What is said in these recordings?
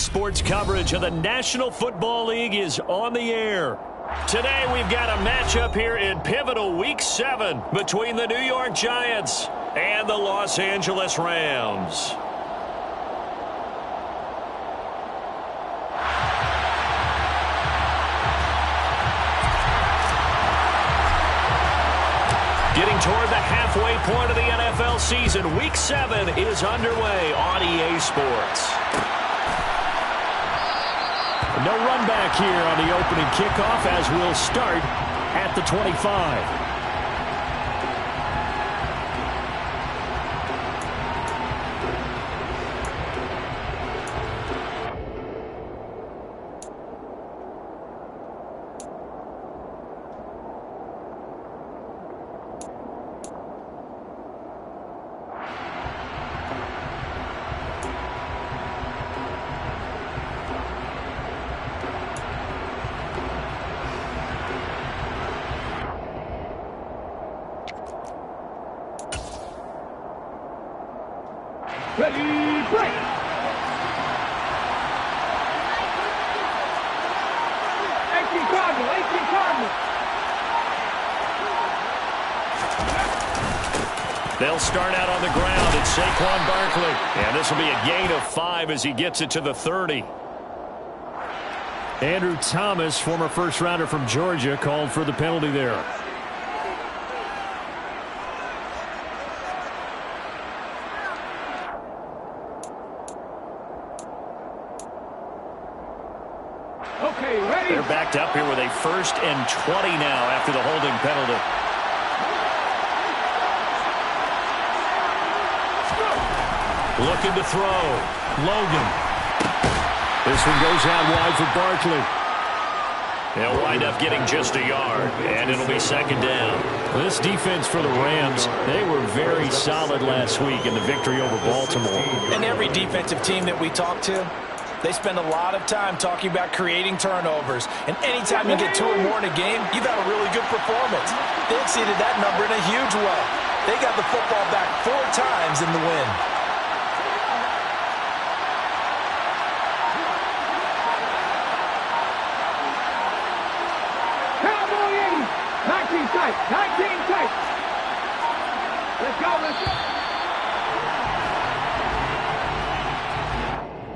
Sports coverage of the National Football League is on the air. Today we've got a matchup here in pivotal Week 7 between the New York Giants and the Los Angeles Rams. Getting toward the halfway point of the NFL season, Week 7 is underway on EA Sports. No run back here on the opening kickoff as we'll start at the 25. Ready, break! 18 Cardinal. They'll start out on the ground. It's Saquon Barkley. And this will be a gain of 5 as he gets it to the 30. Andrew Thomas, former first-rounder from Georgia, called for the penalty there. They're backed up here with a 1st and 20 now after the holding penalty. Looking to throw. Logan. This one goes out wide for Barkley. They'll wind up getting just a yard, and it'll be 2nd down. This defense for the Rams, they were very solid last week in the victory over Baltimore. And every defensive team that we talk to, they spend a lot of time talking about creating turnovers. And anytime you get 2 or more in a game, you've had a really good performance. They exceeded that number in a huge way. They got the football back 4 times in the win. Cowboy 80. 19 tight. 19 tight. Let's go.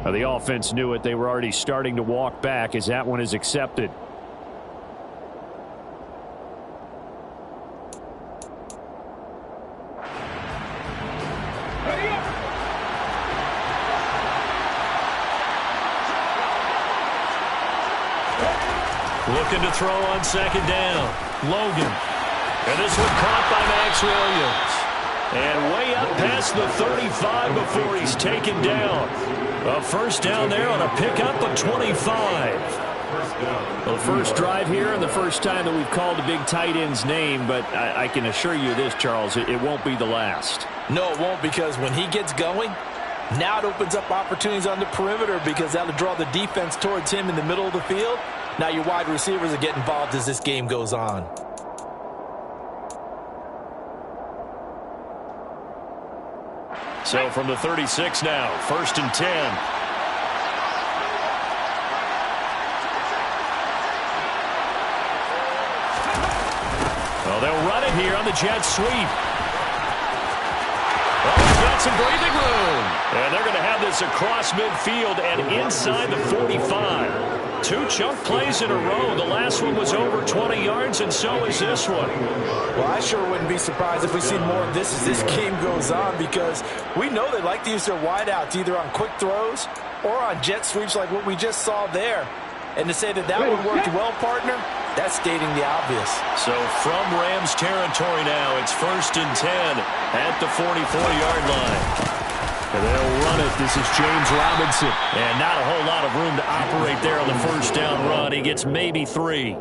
The offense knew it. They were already starting to walk back as that one is accepted. Looking to throw on 2nd down. Logan. And this one caught by Max Williams. And way up past the 35 before he's taken down. A 1st down there on a pickup of 25. Well, the first drive here and the first time that we've called a big tight end's name, but I can assure you this, Charles, it won't be the last. No, it won't, because when he gets going, now it opens up opportunities on the perimeter because that'll draw the defense towards him in the middle of the field. Now your wide receivers will get involved as this game goes on. So from the 36 now, 1st and 10. Well, they'll run it here on the jet sweep. Well, he's got some breathing room. And they're going to have this across midfield and inside the 45. 2 chunk plays in a row. The last one was over 20 yards, and so is this one. Well, I sure wouldn't be surprised if we see more of this as this game goes on, because we know they like to use their wideouts either on quick throws or on jet sweeps like what we just saw there. And to say that that one worked well, partner, that's stating the obvious. So from Rams territory now, it's 1st and 10 at the 44-yard line. And they'll run it. This is James Robinson. And not a whole lot of room to operate there on the 1st down run. He gets maybe 3.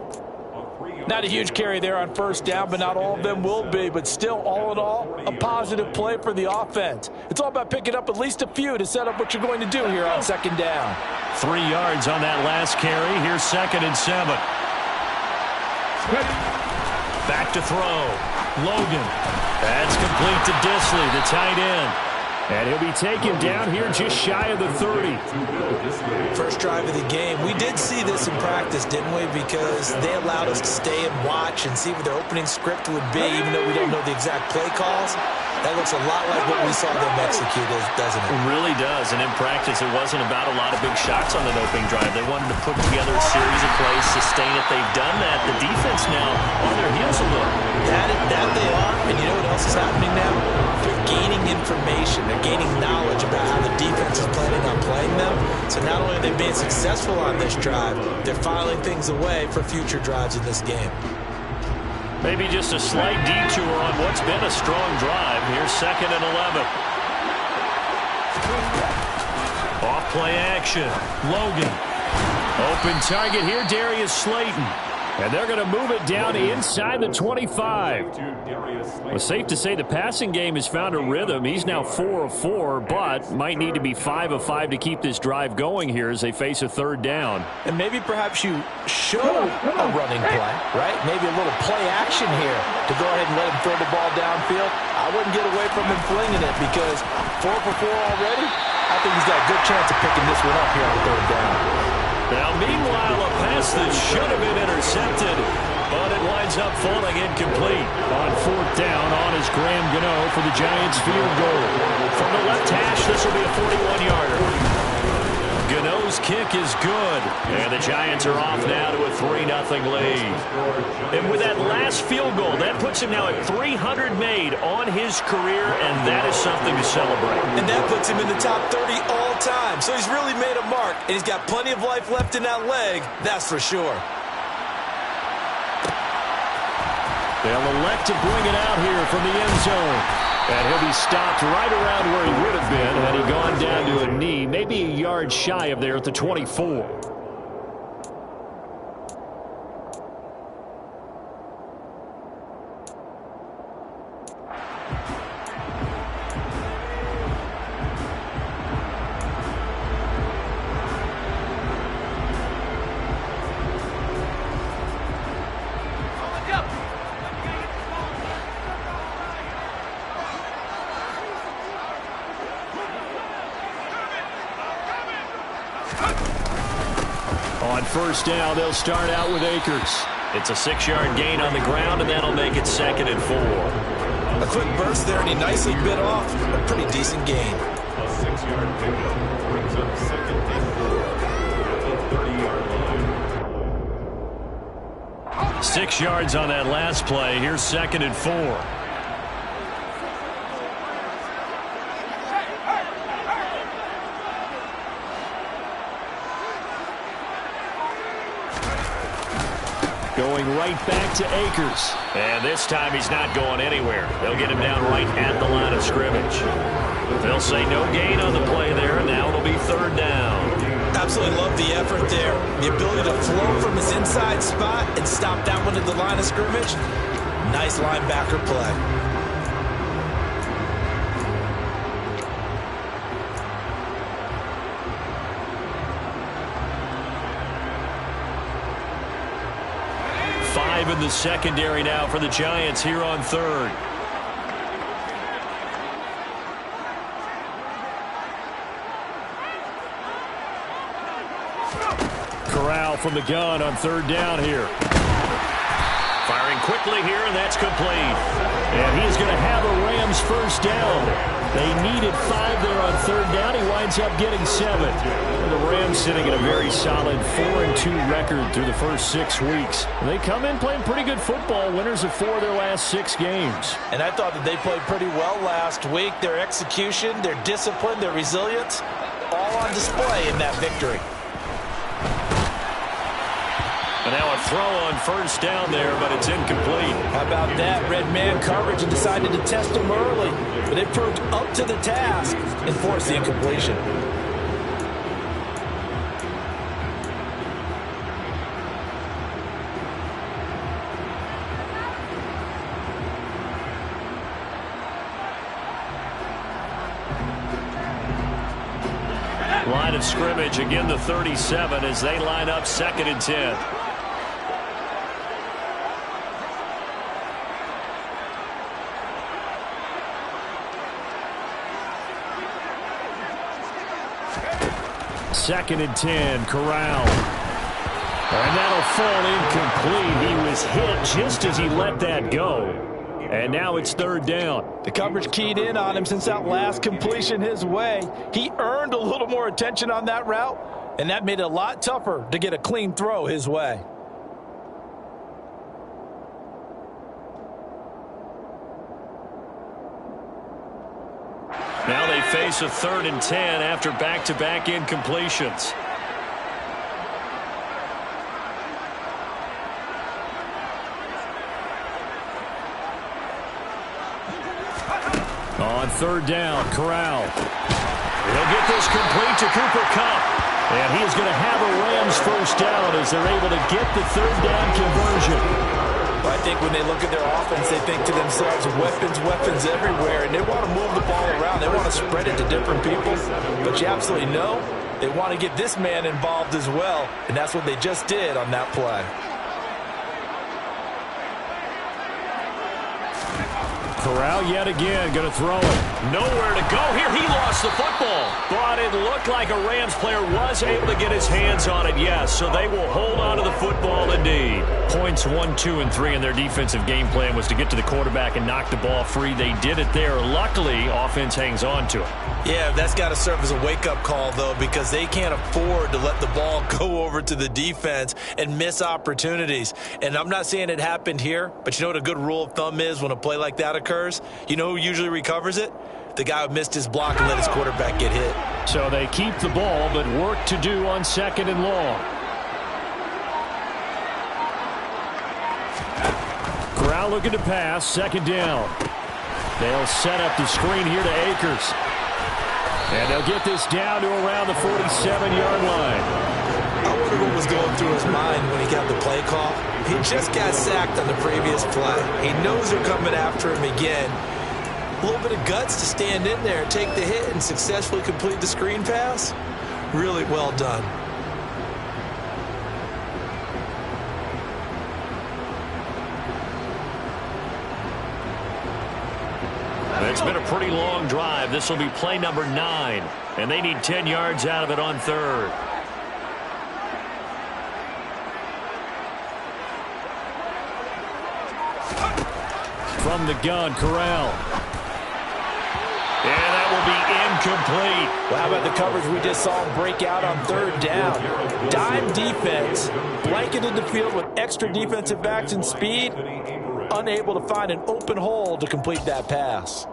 Not a huge carry there on 1st down, but not all of them will be. But still, all in all, a positive play for the offense. It's all about picking up at least a few to set up what you're going to do here on 2nd down. 3 yards on that last carry. Here's 2nd and 7. Back to throw. Logan. That's complete to Disley, the tight end. And he'll be taken down here just shy of the 30. First drive of the game. We did see this in practice, didn't we? Because they allowed us to stay and watch and see what their opening script would be, even though we don't know the exact play calls. That looks a lot like what we saw them execute, doesn't it? It really does. And in practice, it wasn't about a lot of big shots on that opening drive. They wanted to put together a series of plays, sustain it. They've done that. The defense now on their heels a little. That they are. And you know what else is happening now? They're gaining information. They're gaining knowledge about how the defense is planning on playing them. So not only are they being successful on this drive, they're filing things away for future drives in this game. Maybe just a slight detour on what's been a strong drive. Here's 2nd and 11. Off play action. Logan. Open target here, Darius Slayton. And they're going to move it down inside the 25. Well, safe to say the passing game has found a rhythm. He's now 4 of 4, but might need to be 5 of 5 to keep this drive going here as they face a 3rd down. And maybe perhaps you show a running play, right? Maybe a little play action here to go ahead and let him throw the ball downfield. I wouldn't get away from him flinging it because 4 for 4 already. I think he's got a good chance of picking this one up here on 3rd down. Now, meanwhile, a pass that should have been intercepted, but it winds up falling incomplete. On 4th down, on is Graham Gano for the Giants field goal. From the left hash, this will be a 41-yarder. Gano's kick is good, and the Giants are off now to a 3-0 lead. And with that last field goal, that puts him now at 300 made on his career, and that is something to celebrate. And that puts him in the top 30 all time. So he's really made a mark, and he's got plenty of life left in that leg, that's for sure. They'll elect to bring it out here from the end zone. And he'll be stopped right around where he would have been had he gone down to a knee, maybe a yard shy of there at the 24. On 1st down, they'll start out with Akers. It's a 6-yard gain on the ground, and that'll make it 2nd and 4. A quick burst there, and he nicely bit off a pretty decent gain. A 6-yard pickup brings up 2nd and 4 at the 30-yard line. 6 yards on that last play. Here's 2nd and 4. Going right back to Akers. And this time he's not going anywhere. They'll get him down right at the line of scrimmage. They'll say no gain on the play there, and now it'll be 3rd down. Absolutely love the effort there. The ability to flow from his inside spot and stop that one at the line of scrimmage. Nice linebacker play. In the secondary now for the Giants here on 3rd. Corral from the gun on 3rd down here. Firing quickly here, and that's complete. And he's going to have a Rams 1st down. They needed 5 there on 3rd down. He winds up getting 7. The Rams sitting at a very solid 4-2 record through the first 6 weeks. They come in playing pretty good football, winners of 4 of their last 6 games. And I thought that they played pretty well last week. Their execution, their discipline, their resilience, all on display in that victory. And now a throw on 1st down there, but it's incomplete. How about that? Red man coverage and decided to test him early. But they proved up to the task and forced the incompletion. Line of scrimmage, again the 37 as they line up 2nd and 10. 2nd and 10, Corral. And that'll fall incomplete. He was hit just as he let that go. And now it's 3rd down. The coverage keyed in on him since that last completion his way. He earned a little more attention on that route, and that made it a lot tougher to get a clean throw his way. Now they face a 3rd and 10 after back-to-back incompletions. On 3rd down, Corral. He'll get this complete to Cooper Kupp. And he is going to have a Rams first down as they're able to get the 3rd down conversion. Well, I think when they look at their offense, they think to themselves, weapons, weapons everywhere, and they want to move the ball around. They want to spread it to different people. But you absolutely know they want to get this man involved as well, and that's what they just did on that play. Corral yet again going to throw it. Nowhere to go here. He lost the football. But it looked like a Rams player was able to get his hands on it, yes. So they will hold on to the football indeed. Points 1, 2, and 3 in their defensive game plan was to get to the quarterback and knock the ball free. They did it there. Luckily, offense hangs on to it. Yeah, that's got to serve as a wake-up call, though, because they can't afford to let the ball go over to the defense and miss opportunities. And I'm not saying it happened here, but you know what a good rule of thumb is when a play like that occurs? You know who usually recovers it? The guy who missed his block and let his quarterback get hit. So they keep the ball, but work to do on 2nd and long. Corral looking to pass, 2nd down. They'll set up the screen here to Akers. And they'll get this down to around the 47-yard line. I wonder what was going through his mind when he got the play call. He just got sacked on the previous play. He knows they're coming after him again. A little bit of guts to stand in there, take the hit, and successfully complete the screen pass. Really well done. It's been a pretty long drive. This will be play number 9. And they need 10 yards out of it on 3rd. From the gun, Corral. And that will be incomplete. Well, how about the coverage we just saw him break out on 3rd down? Dime defense, blanketed the field with extra defensive backs and speed, unable to find an open hole to complete that pass.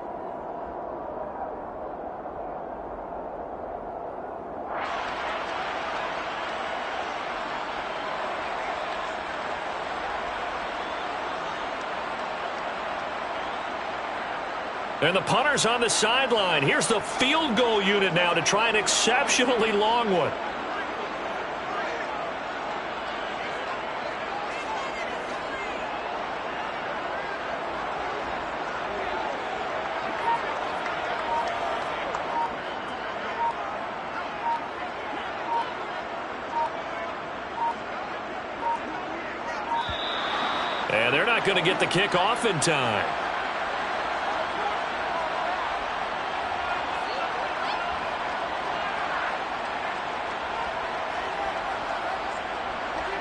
And the punter's on the sideline. Here's the field goal unit now to try an exceptionally long one. And they're not going to get the kick off in time.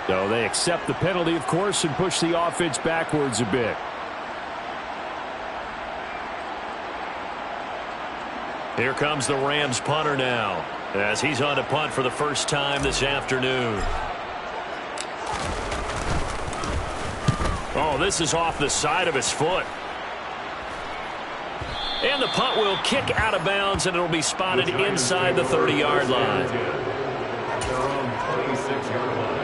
So they accept the penalty, of course, and push the offense backwards a bit. Here comes the Rams punter now, as he's on to punt for the first time this afternoon. Oh, this is off the side of his foot. And the punt will kick out of bounds, and it'll be spotted inside the 30-yard line. They're on 26-yard line.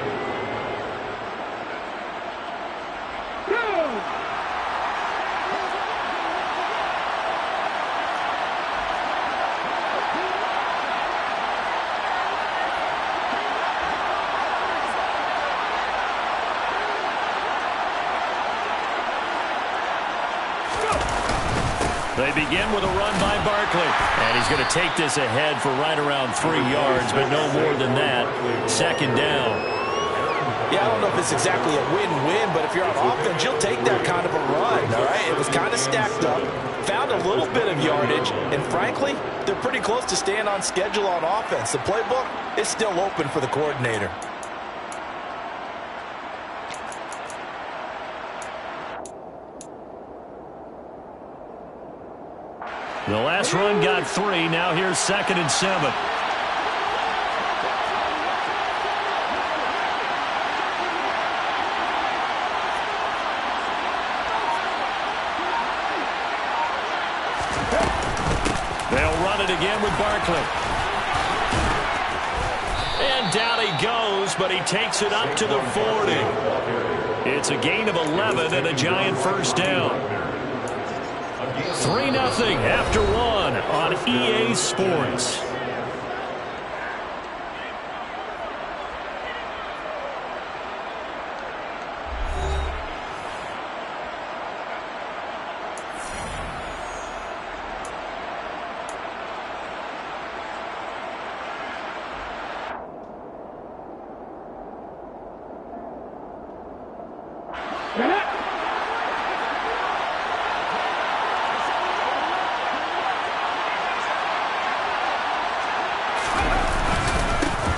They begin with a run by Barkley. And he's going to take this ahead for right around 3 yards, but no more than that. 2nd down. Yeah, I don't know if it's exactly a win-win, but if you're on offense, you'll take that kind of a run, all right? It was kind of stacked up, found a little bit of yardage, and frankly, they're pretty close to staying on schedule on offense. The playbook is still open for the coordinator. The last run got 3. Now here's 2nd and 7. They'll run it again with Barkley. And down he goes, but he takes it up to the 40. It's a gain of 11 and a giant first down. 3-0 after 1 on EA Sports.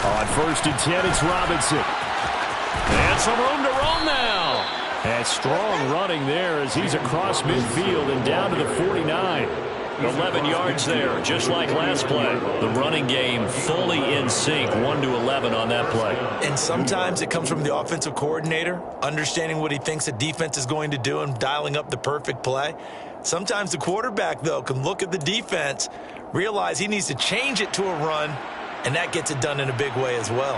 On 1st and 10, it's Robinson. And some room to roam now. And strong running there as he's across midfield and down to the 49. 11 yards there, just like last play. The running game fully in sync, 1-11 on that play. And sometimes it comes from the offensive coordinator, understanding what he thinks the defense is going to do and dialing up the perfect play. Sometimes the quarterback, though, can look at the defense, realize he needs to change it to a run, and that gets it done in a big way as well.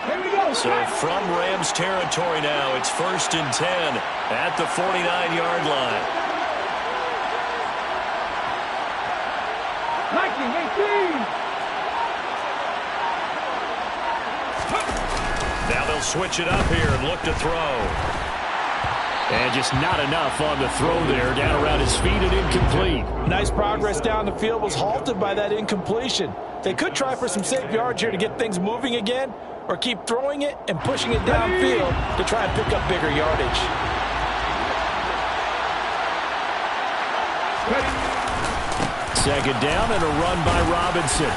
Here we go. So from Rams territory now, it's 1st and 10 at the 49-yard line. 19-18. Now they'll switch it up here and look to throw. And just not enough on the throw there. Down around his feet and incomplete. Nice progress down the field was halted by that incompletion. They could try for some safe yards here to get things moving again, or keep throwing it and pushing it downfield to try and pick up bigger yardage. Second down and a run by Robinson.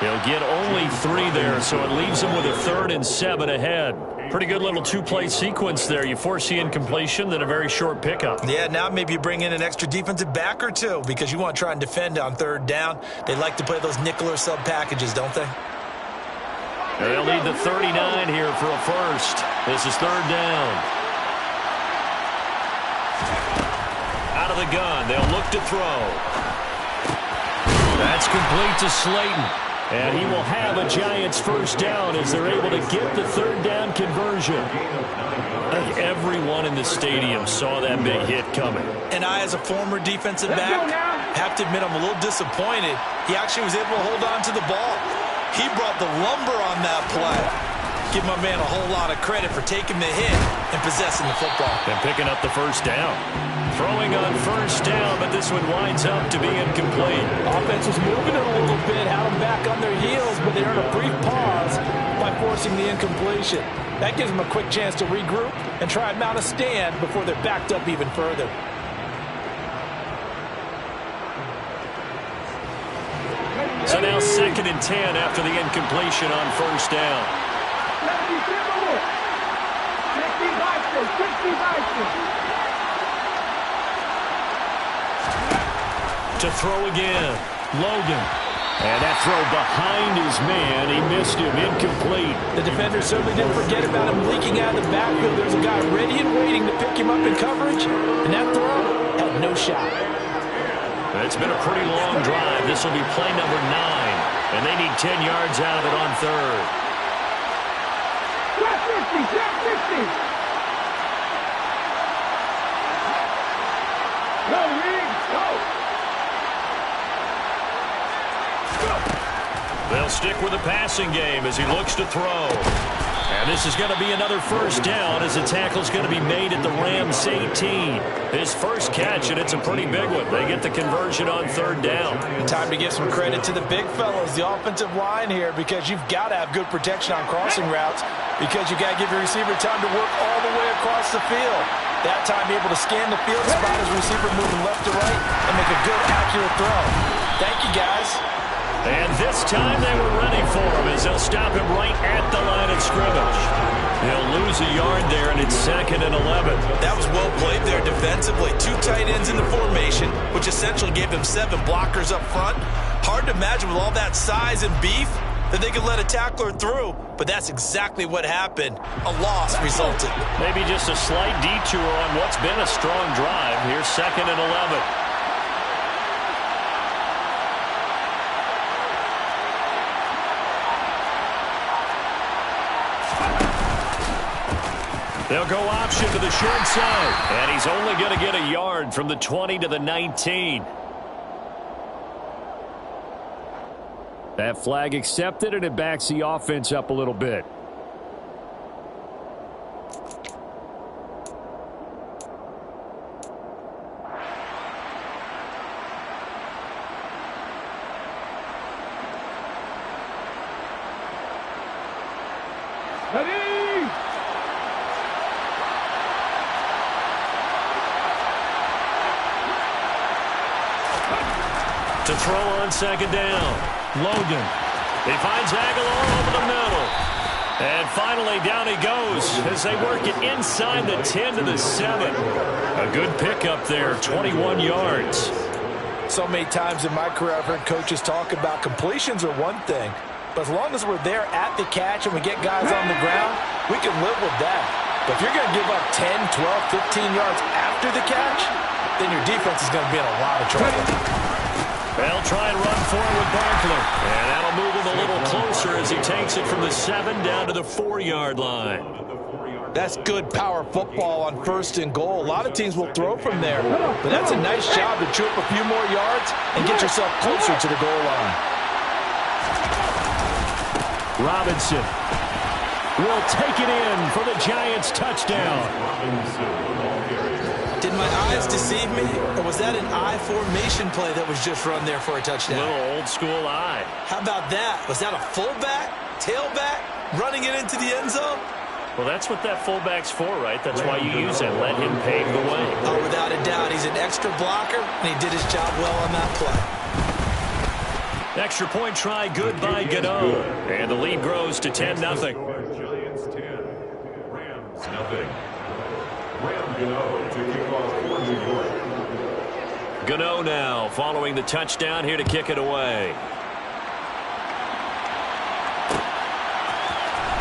He'll get only 3 there, so it leaves him with a 3rd and 7 ahead. Pretty good little 2-play sequence there. You force the incompletion, then a very short pickup. Yeah, now maybe you bring in an extra defensive back or 2 because you want to try and defend on 3rd down. They like to play those nickel or sub packages, don't they? They'll need the 39 here for a first. This is 3rd down. Out of the gun. They'll look to throw. That's complete to Slayton. And he will have a Giants first down as they're able to get the 3rd down conversion. I think everyone in the stadium saw that big hit coming. And I, as a former defensive back, have to admit I'm a little disappointed. He actually was able to hold on to the ball. He brought the lumber on that play. Give my man a whole lot of credit for taking the hit and possessing the football. And picking up the first down. Throwing on 1st down, but this one winds up to be incomplete. Offense was moving it a little bit, had them back on their heels, but they earned a brief pause by forcing the incompletion. That gives them a quick chance to regroup and try and mount a stand before they're backed up even further. So now 2nd and 10 after the incompletion on 1st down. 60 To throw again, Logan. And that throw behind his man, he missed him, incomplete. The defender certainly didn't forget about him leaking out of the backfield. There's a guy ready and waiting to pick him up in coverage, and that throw had no shot. It's been a pretty long drive. This will be play number 9, and they need 10 yards out of it on 3rd. 50. Go, Reed, go. They'll stick with the passing game as he looks to throw. And this is going to be another first down as the tackle's going to be made at the Rams 18. His first catch, and it's a pretty big one. They get the conversion on third down. Time to give some credit to the big fellows, the offensive line here, because you've got to have good protection on crossing routes because you've got to give your receiver time to work all the way across the field. That time, be able to scan the field, spot his receiver moving left to right, and make a good, accurate throw. Thank you, guys. And this time they were ready for him as they'll stop him right at the line of scrimmage. They'll lose a yard there, and it's 2nd and 11. That was well played there defensively. 2 tight ends in the formation, which essentially gave them 7 blockers up front. Hard to imagine with all that size and beef that they could let a tackler through, but that's exactly what happened. A loss resulted. Maybe just a slight detour on what's been a strong drive. Here's 2nd and 11. They'll go option to the short side, and he's only going to get a yard from the 20 to the 19. That flag accepted, and it backs the offense up a little bit. Ready? To throw on 2nd down. Logan. He finds Aguilar over the middle. And finally down he goes as they work it inside the 10 to the 7. A good pickup there, 21 yards. So many times in my career I've heard coaches talk about completions are one thing, but as long as we're there at the catch and we get guys on the ground, we can live with that. But if you're going to give up 10, 12, 15 yards after the catch, then your defense is going to be in a lot of trouble. They'll try and run forward with Barkley. And that'll move him a little closer as he takes it from the 7 down to the 4-yard line. That's good power football on 1st and goal. A lot of teams will throw from there, but that's a nice job to chew up a few more yards and get yourself closer to the goal line. Robinson will take it in for the Giants touchdown. Did my eyes deceive me, or was that an I formation play that was just run there for a touchdown? Little old school eye. How about that? Was that a fullback, tailback, running it into the end zone? Well, that's what that fullback's for, right? That's why you use him. Let him pave the way. Oh, without a doubt. He's an extra blocker, and he did his job well on that play. Extra point try, good by Gano. And the lead grows to 10-0. Giants 10, Rams nothing. Ram Gano to kick off for New York. Gano now following the touchdown here to kick it away.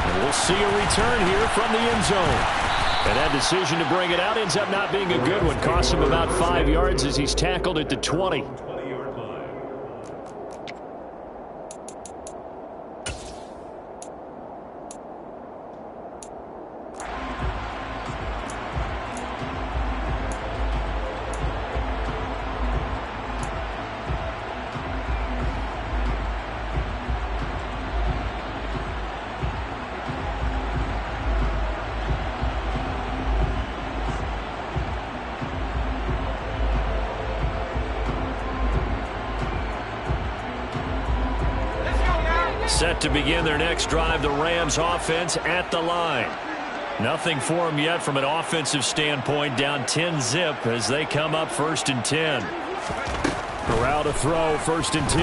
And we'll see a return here from the end zone. And that decision to bring it out ends up not being a good one. Costs him about 5 yards as he's tackled at the 20. Set to begin their next drive, the Rams offense at the line. Nothing for them yet from an offensive standpoint, down 10-zip as they come up 1st and 10. Corral to throw, 1st and 10.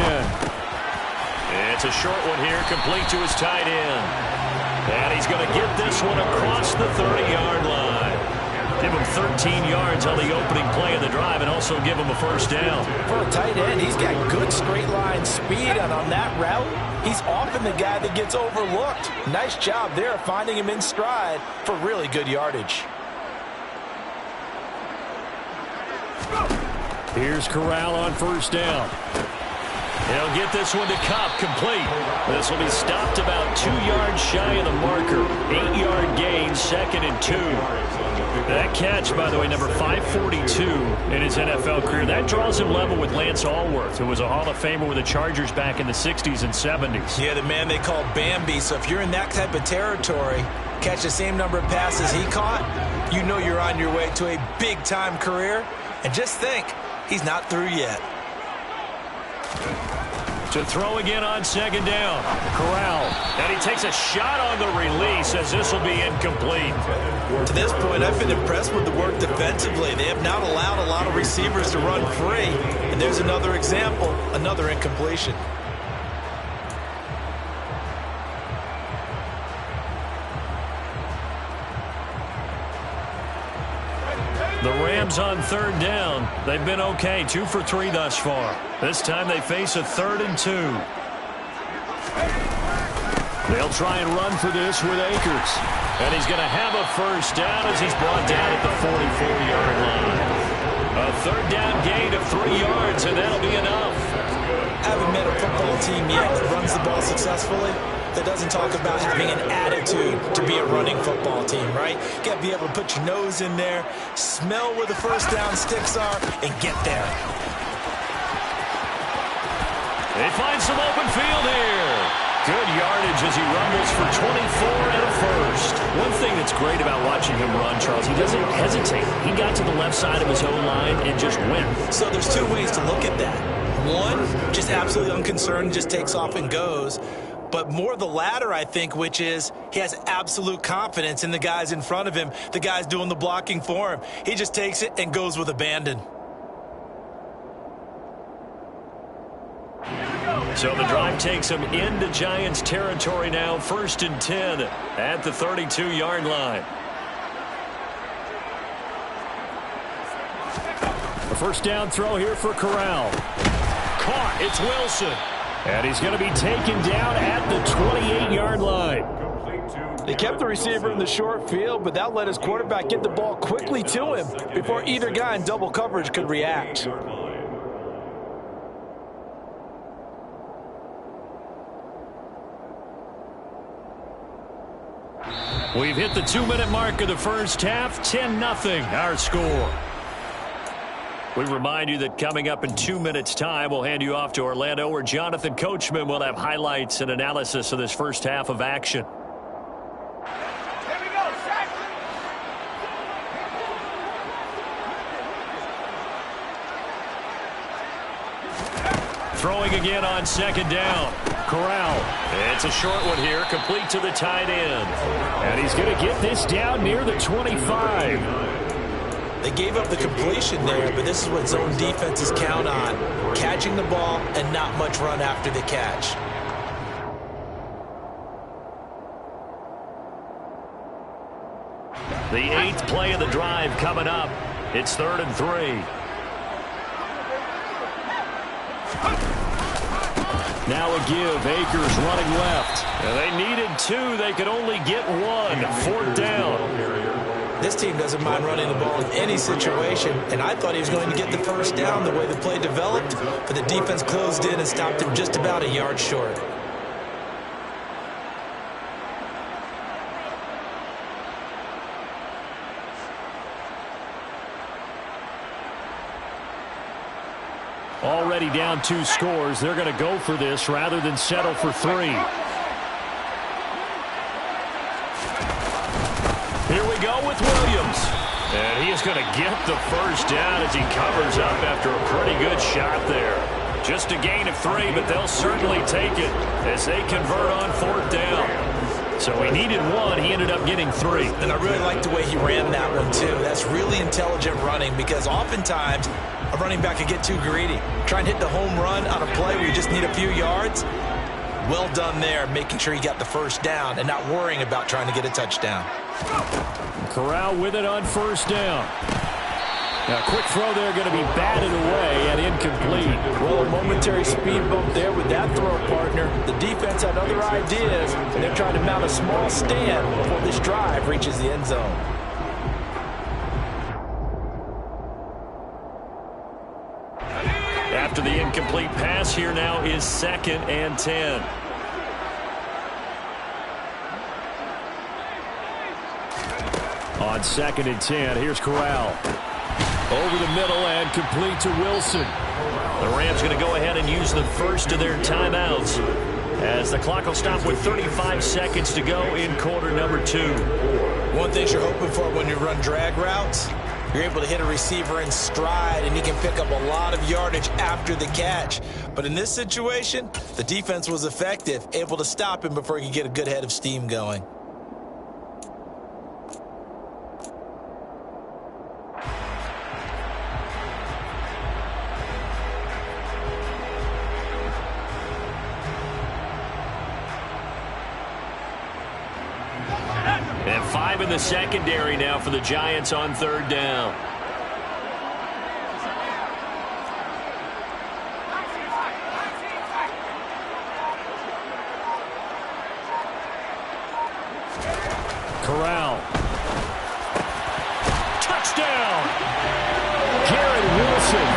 It's a short one here, complete to his tight end. And he's going to get this one across the 30-yard line. Give him 13 yards on the opening play of the drive and also give him a first down. For a tight end, he's got good straight line speed, and on that route, he's often the guy that gets overlooked. Nice job there finding him in stride for really good yardage. Here's Corral on 1st down. He'll get this one to Cup, complete. This will be stopped about 2 yards shy of the marker. 8-yard gain, 2nd and 2. That catch, by the way, number 542 in his NFL career. That draws him level with Lance Allworth, who was a Hall of Famer with the Chargers back in the 60s and 70s. Yeah, the man they call Bambi. So if you're in that type of territory, catch the same number of passes he caught, you know you're on your way to a big-time career. And just think, he's not through yet. To throw again on 2nd down. Corral. And he takes a shot on the release as this will be incomplete. To this point, I've been impressed with the work defensively. They have not allowed a lot of receivers to run free. And there's another example, another incompletion. The Rams on 3rd down. They've been okay, 2 for 3 thus far. This time they face a 3rd and 2. They'll try and run for this with Akers. And he's going to have a first down as he's brought down at the 44-yard line. A 3rd down gain of 3 yards, and that'll be enough. I haven't met a football team yet that runs the ball successfully that doesn't talk about having an attitude to be a running football team, right? You got to be able to put your nose in there, smell where the first down sticks are, and get there. They find some open field here. Good yardage as he rumbles for 24 and a first. One thing that's great about watching him run, Charles, he doesn't hesitate. He got to the left side of his own line and just went. So there's 2 ways to look at that. One, just absolutely unconcerned, just takes off and goes. But more the latter, I think, which is he has absolute confidence in the guys in front of him, the guys doing the blocking for him. He just takes it and goes with abandon. So the drive takes him into Giants territory now, 1st and 10 at the 32-yard line. The first down throw here for Corral. Caught. It's Wilson. And he's going to be taken down at the 28-yard line. They kept the receiver in the short field, but that let his quarterback get the ball quickly to him before either guy in double coverage could react. We've hit the 2-minute mark of the first half, 10-0 our score. We remind you that coming up in 2 minutes' time, we'll hand you off to Orlando, where Jonathan Coachman will have highlights and analysis of this first half of action. Here we go, Saxon. Throwing again on 2nd down. Corral. It's a short one here, complete to the tight end. And he's going to get this down near the 25. They gave up the completion there, but this is what zone defenses count on. Catching the ball and not much run after the catch. The 8th play of the drive coming up. It's 3rd and 3. Now a give. Akers running left. And they needed 2. They could only get 1. 4th down. This team doesn't mind running the ball in any situation, and I thought he was going to get the first down the way the play developed, but the defense closed in and stopped him just about a yard short. Already down 2 scores. They're going to go for this rather than settle for 3. Here we go with Williams. And he is going to get the first down as he covers up after a pretty good shot there. Just a gain of 3, but they'll certainly take it as they convert on 4th down. So he needed 1. He ended up getting 3. And I really like the way he ran that one, too. That's really intelligent running because oftentimes a running back could get too greedy. Try and hit the home run on a play where you just need a few yards. Well done there, making sure he got the first down and not worrying about trying to get a touchdown. Corral with it on 1st down. Now, a quick throw there going to be batted away and incomplete. Well, a momentary speed bump there with that throw partner. The defense had other ideas, and they're trying to mount a small stand before this drive reaches the end zone. After the Incomplete pass here now is 2nd and 10. On 2nd and 10, here's Corral. Over the middle and complete to Wilson. The Rams going to go ahead and use the first of their timeouts as the clock will stop with 35 seconds to go in quarter number 2. One thing you're hoping for when you run drag routes, you're able to hit a receiver in stride and he can pick up a lot of yardage after the catch. But in this situation, the defense was effective, able to stop him before he could get a good head of steam going. And 5 in the secondary now for the Giants on 3rd down. Corral. Touchdown! Garrett Wilson.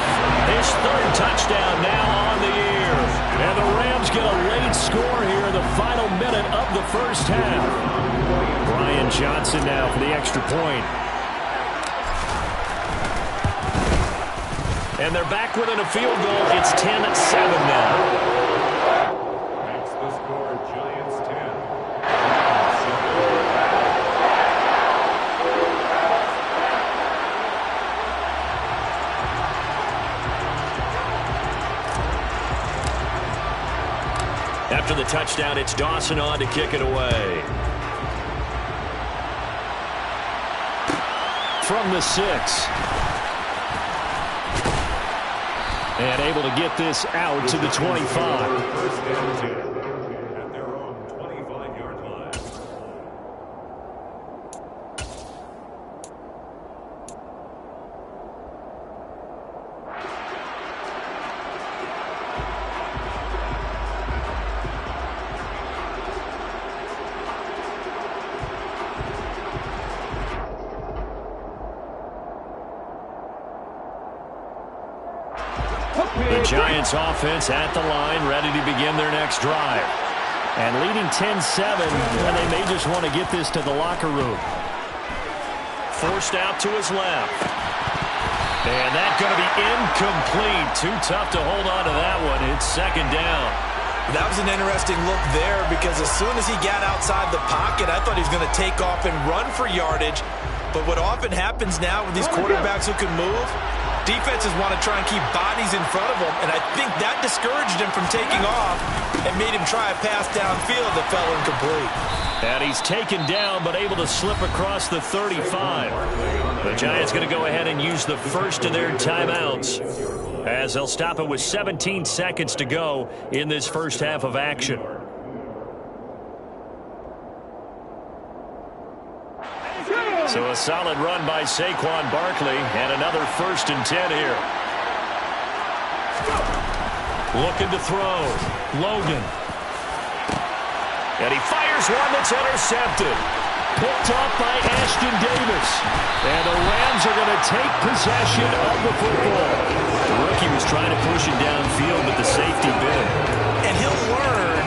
His 3rd touchdown now on the year. And the Rams get a late score here in the final minute of the first half. Brian Johnson now for the extra point. And they're back within a field goal. It's 10-7 now. Makes the score Giants 10. After the touchdown, it's Dawson on to kick it away. From the 6. And able to get this out to the 25. First and 10 at their own 25-yard line. The Giants offense at the line, ready to begin their next drive. And leading 10-7, and they may just want to get this to the locker room. Forced out to his left. And that's going to be incomplete. Too tough to hold on to that one. It's 2nd down. That was an interesting look there because as soon as he got outside the pocket, I thought he was going to take off and run for yardage. But what often happens now with these quarterbacks who can move, defenses want to try and keep bodies in front of them, and I think that discouraged him from taking off and made him try a pass downfield that fell incomplete. And he's taken down but able to slip across the 35. The Giants going to go ahead and use the first of their timeouts as they'll stop it with 17 seconds to go in this first half of action. So a solid run by Saquon Barkley and another 1st and 10 here. Looking to throw. Logan. And he fires one that's intercepted. Picked off by Ashton Davis. And the Rams are going to take possession of the football. The rookie was trying to push him downfield, but the safety bit. And he'll learn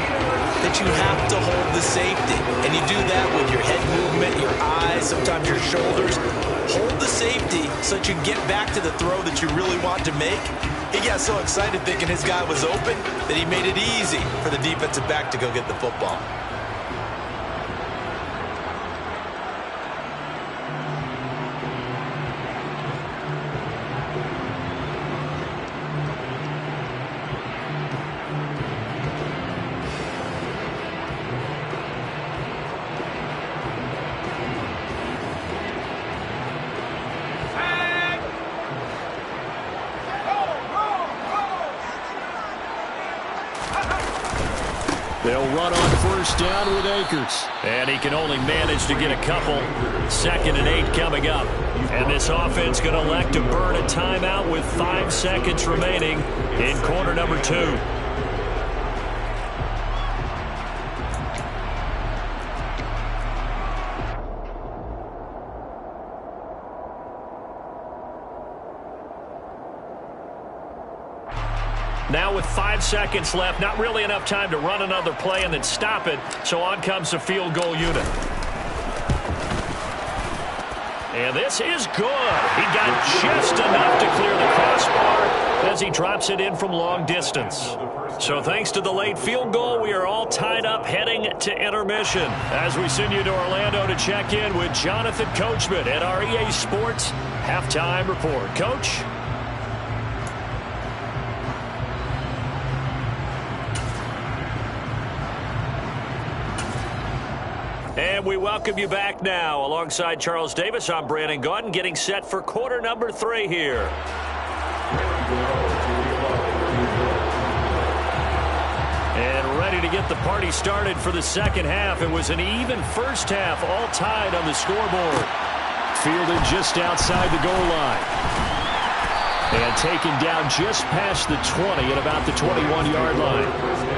that you have to hold the safety. And you do that with your head movement, your eyes, sometimes your shoulders. Hold the safety so that you can get back to the throw that you really want to make. He got so excited thinking his guy was open that he made it easy for the defensive back to go get the football. They'll run on 1st down with Akers. And he can only manage to get a couple. 2nd and 8 coming up. And this offense going to elect to burn a timeout with 5 seconds remaining in quarter number 2. Now with 5 seconds left, not really enough time to run another play and then stop it, so on comes the field goal unit. And this is good. He got just enough to clear the crossbar as he drops it in from long distance. So thanks to the late field goal, we are all tied up heading to intermission as we send you to Orlando to check in with Jonathan Coachman at our EA Sports Halftime Report. Coach? And we welcome you back now. Alongside Charles Davis, I'm Brandon Gaudin, getting set for quarter number 3 here. And ready to get the party started for the second half. It was an even first half, all tied on the scoreboard. Fielded just outside the goal line. And taken down just past the 20 at about the 21-yard line.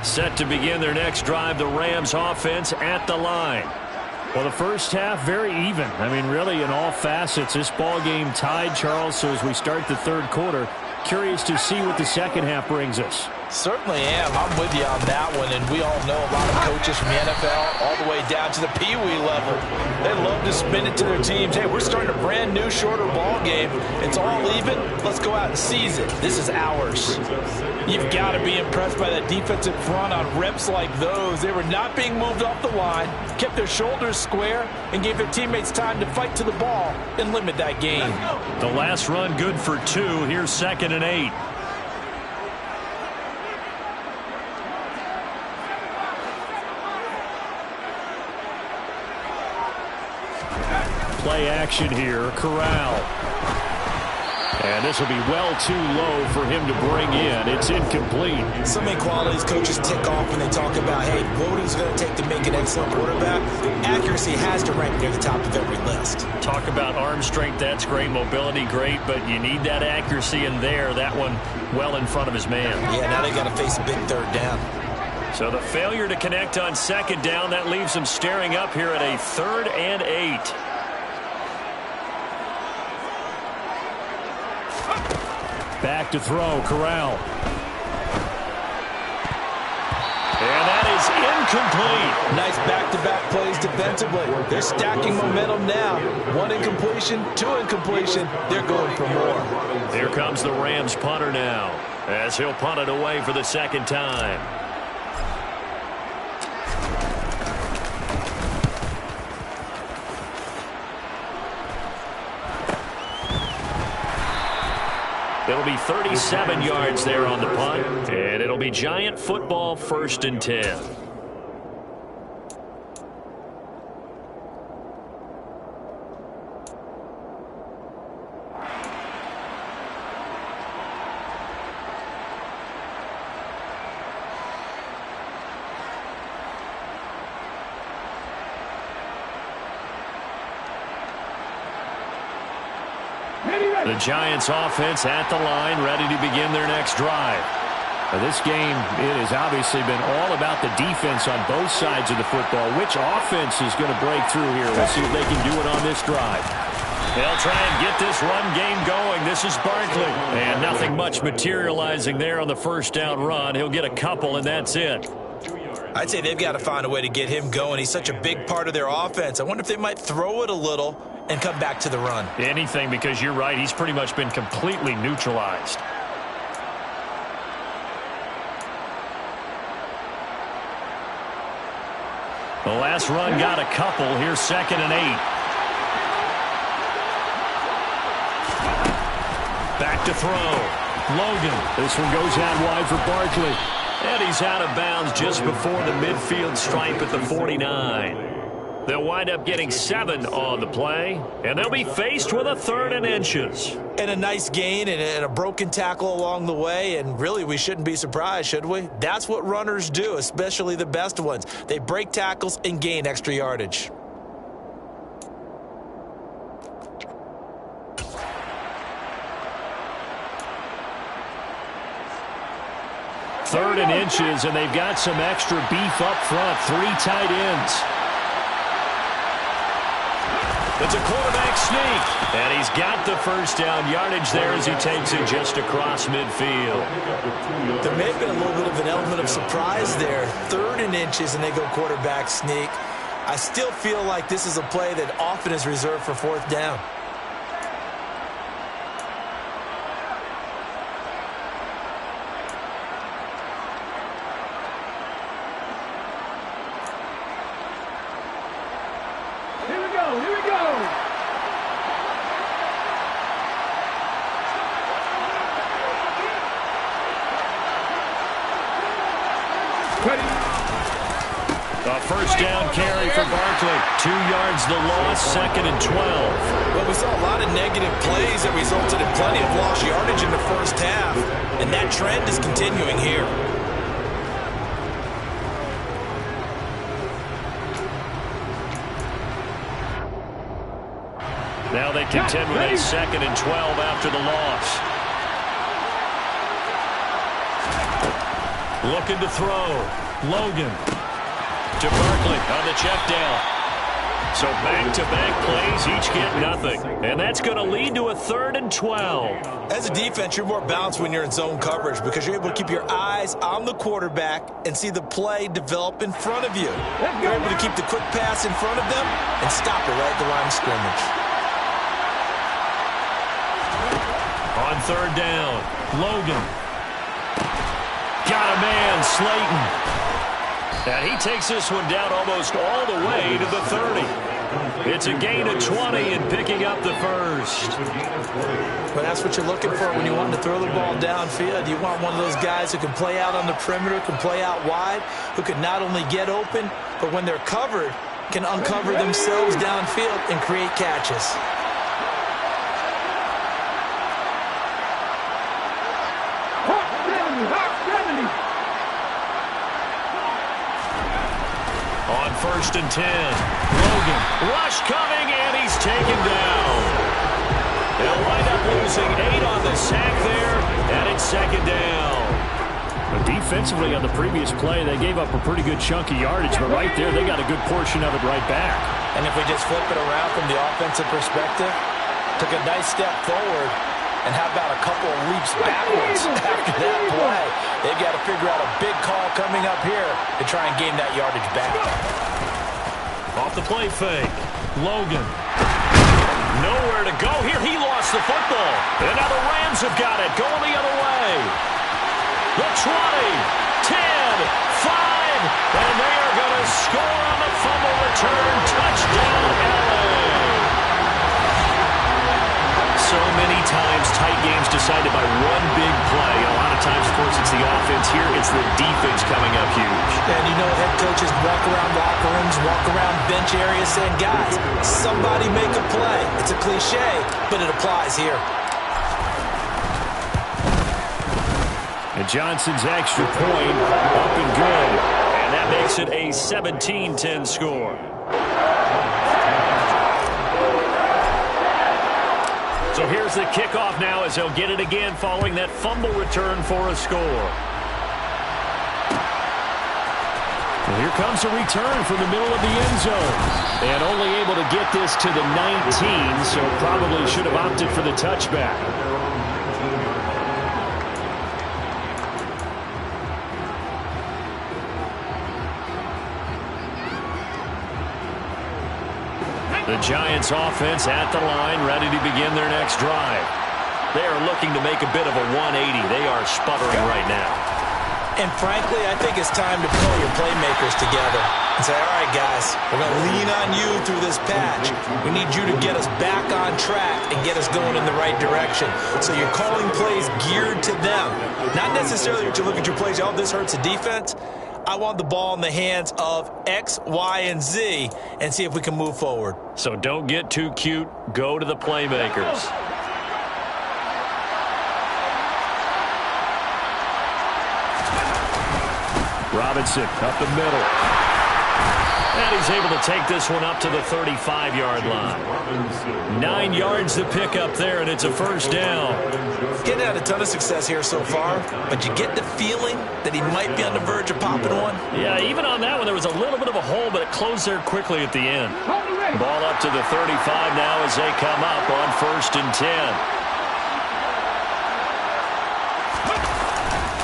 Set to begin their next drive, the Rams offense at the line. Well, the first half, very even. I mean, really, in all facets, this ball game tied, Charles. So as we start the third quarter, curious to see what the second half brings us. Certainly am. I'm with you on that one, and we all know a lot of coaches from the NFL all the way down to the Pee Wee level. They love to spin it to their teams. Hey, we're starting a brand new, shorter ball game. It's all even. Let's go out and seize it. This is ours. You've got to be impressed by that defensive front on reps like those. They were not being moved off the line, kept their shoulders square, and gave their teammates time to fight to the ball and limit that gain. The last run good for 2. Here's 2nd and 8. Play action here. Corral. And this will be well too low for him to bring in. It's incomplete. So many qualities coaches tick off when they talk about, hey, what is it going to take to make an excellent quarterback? Accuracy has to rank near the top of every list. Talk about arm strength. That's great. Mobility, great. But you need that accuracy in there. That one well in front of his man. Yeah, now they got to face a big third down. So the failure to connect on 2nd down, that leaves them staring up here at a 3rd and 8. Back to throw, Corral. And that is incomplete. Nice back-to-back plays defensively. They're stacking momentum now. 1 incompletion, 2 incompletion. They're going for more. Here comes the Rams punter now, as he'll punt it away for the 2nd time. It'll be 37 yards there on the punt, and it'll be Giant football, 1st and 10. The Giants offense at the line, ready to begin their next drive. Now this game, it has obviously been all about the defense on both sides of the football. Which offense is going to break through here? We'll see if they can do it on this drive. They'll try and get this run game going. This is Barkley. And nothing much materializing there on the 1st down run. He'll get a couple, and that's it. I'd say they've got to find a way to get him going. He's such a big part of their offense. I wonder if they might throw it a little and come back to the run. Anything, because you're right. He's pretty much been completely neutralized. The last run got a couple. Here's 2nd and 8. Back to throw. Logan. This one goes out wide for Barkley. And he's out of bounds just before the midfield stripe at the 49. They'll wind up getting 7 on the play, and they'll be faced with a 3rd and inches. And a nice gain and a broken tackle along the way, and really we shouldn't be surprised, should we? That's what runners do, especially the best ones. They break tackles and gain extra yardage. 3rd and inches, and they've got some extra beef up front. 3 tight ends. It's a quarterback sneak, and he's got the first down yardage there as he takes it just across midfield. There may have been a little bit of an element of surprise there. 3rd and inches, and they go quarterback sneak. I still feel like this is a play that often is reserved for 4th down. A first down carry for Barkley. 2 yards the loss, 2nd and 12. Well, we saw a lot of negative plays that resulted in plenty of lost yardage in the first half, and that trend is continuing here. Now they contend with a 2nd and 12 after the loss. Looking to throw. Logan to Barkley on the check down. So back-to-back plays, each get nothing. And that's going to lead to a 3rd and 12. As a defense, you're more balanced when you're in zone coverage because you're able to keep your eyes on the quarterback and see the play develop in front of you. You're able to keep the quick pass in front of them and stop it right at the line of scrimmage. On 3rd down, Logan. Got a man, Slayton. And he takes this one down almost all the way to the 30. It's a gain of 20 and picking up the first. Well, that's what you're looking for when you want to throw the ball downfield. You want one of those guys who can play out on the perimeter, can play out wide, who can not only get open, but when they're covered, can uncover themselves downfield and create catches. On 1st and 10, Logan, rush coming, and he's taken down. They'll wind up losing 8 on the sack there, and it's 2nd down. But defensively on the previous play, they gave up a pretty good chunk of yardage, but right there, they got a good portion of it right back. And if we just flip it around from the offensive perspective, took a nice step forward, and how about a couple of leaps backwards after that play? They've got to figure out a big call coming up here to try and gain that yardage back. Off the play fake, Logan. Nowhere to go here. He lost the football. And now the Rams have got it, going the other way. The 20, 10, 5, and they are going to score on the fumble return. Touchdown, LA. So many times tight games decided by one big play. A lot of times, of course, it's the offense. Here, it's the defense coming up huge. And you know, head coaches walk around locker rooms, walk around bench areas saying, guys, somebody make a play. It's a cliche, but it applies here. And Johnson's extra point up and good. And that makes it a 17-10 score. So here's the kickoff now as they'll get it again following that fumble return for a score. Well, here comes a return from the middle of the end zone. And only able to get this to the 19, so probably should have opted for the touchback. The Giants offense at the line, ready to begin their next drive. They are looking to make a bit of a 180. They are sputtering right now. And frankly, I think it's time to pull your playmakers together and say, all right, guys, we're going to lean on you through this patch. We need you to get us back on track and get us going in the right direction. So you're calling plays geared to them. Not necessarily that you look at your plays, oh, this hurts the defense. I want the ball in the hands of X, Y, and Z and see if we can move forward. So don't get too cute. Go to the playmakers. Robinson up the middle. And he's able to take this one up to the 35-yard line. 9 yards to pick up there, and it's a first down. Getting had a ton of success here so far, but you get the feeling that he might be on the verge of popping one. Yeah, even on that one, there was a little bit of a hole, but it closed there quickly at the end. Ball up to the 35 now as they come up on 1st and 10.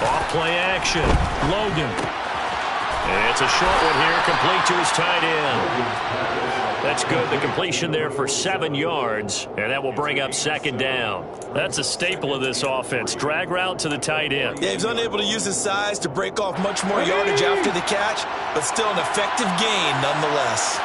Off-play action. Logan. It's a short one here, complete to his tight end. That's good. The completion there for 7 yards, and that will bring up 2nd down. That's a staple of this offense. Drag route to the tight end. Yeah, he's unable to use his size to break off much more yardage after the catch, but still an effective gain nonetheless.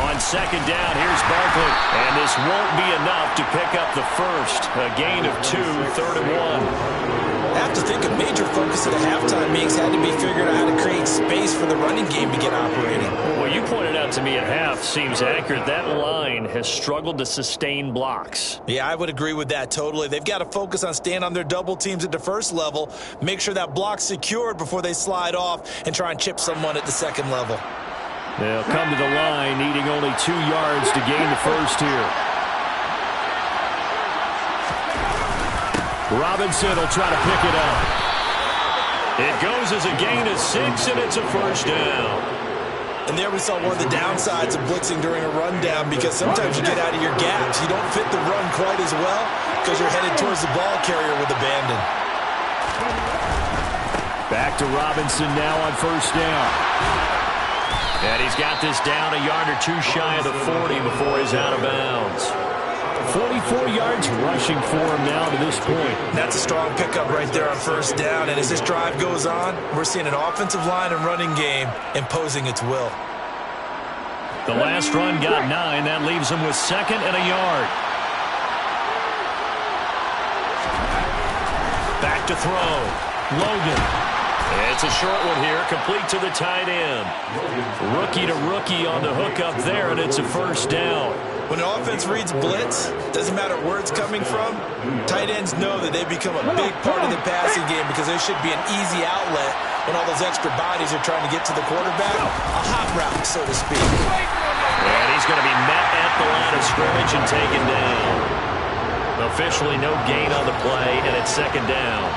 On 2nd down, here's Barkley. And this won't be enough to pick up the first. A gain of 2, 3rd and 1. I have to think a major focus of the halftime meetings had to be figuring out how to create space for the running game to get operating. What you pointed out to me at half seems accurate. That line has struggled to sustain blocks. Yeah, I would agree with that totally. They've got to focus on staying on their double teams at the first level, make sure that block's secured before they slide off and try and chip someone at the second level. They'll come to the line needing only 2 yards to gain the first here. Robinson will try to pick it up. It goes as a gain of 6, and it's a first down. And there we saw one of the downsides of blitzing during a rundown, because sometimes you get out of your gaps. You don't fit the run quite as well because you're headed towards the ball carrier with abandon. Back to Robinson now on 1st down. And he's got this down a yard or 2 shy of the 40 before he's out of bounds. 44 yards rushing for him now to this point. That's a strong pickup right there on 1st down. And as this drive goes on, we're seeing an offensive line and running game imposing its will. The last run got 9. That leaves him with 2nd and a yard. Back to throw. Logan. It's a short one here, complete to the tight end. Rookie to rookie on the hook up there, and it's a first down. When an offense reads blitz, doesn't matter where it's coming from, tight ends know that they become a big part of the passing game because there should be an easy outlet when all those extra bodies are trying to get to the quarterback. A hot route, so to speak. And he's going to be met at the line of scrimmage and taken down. Officially no gain on the play, and it's 2nd down.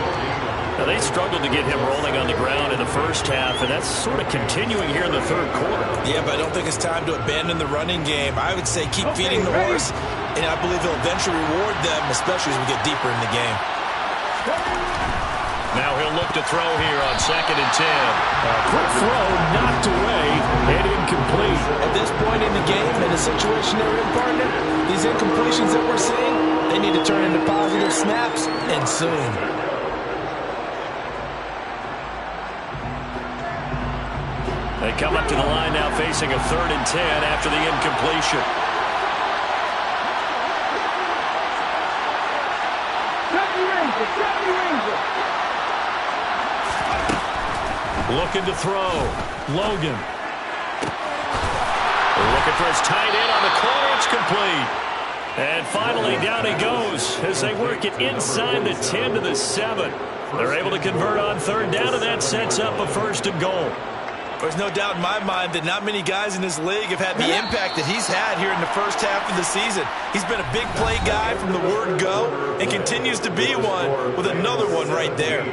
Now, they struggled to get him rolling on the ground in the first half, and that's sort of continuing here in the 3rd quarter. Yeah, but I don't think it's time to abandon the running game. I would say keep feeding the horse, and I believe he'll eventually reward them, especially as we get deeper in the game. Now he'll look to throw here on 2nd and 10. Quick throw, knocked away, and incomplete. At this point in the game, in the situation they're in, partner, these incompletions that we're seeing, they need to turn into positive snaps, and soon. They come up to the line now facing a 3rd and 10 after the incompletion. Looking to throw. Logan. Looking for his tight end on the corner. It's complete. And finally down he goes as they work it inside the 10 to the 7. They're able to convert on 3rd down, and that sets up a 1st and goal. There's no doubt in my mind that not many guys in this league have had the impact that he's had here in the first half of the season. He's been a big play guy from the word go and continues to be one with another one right there.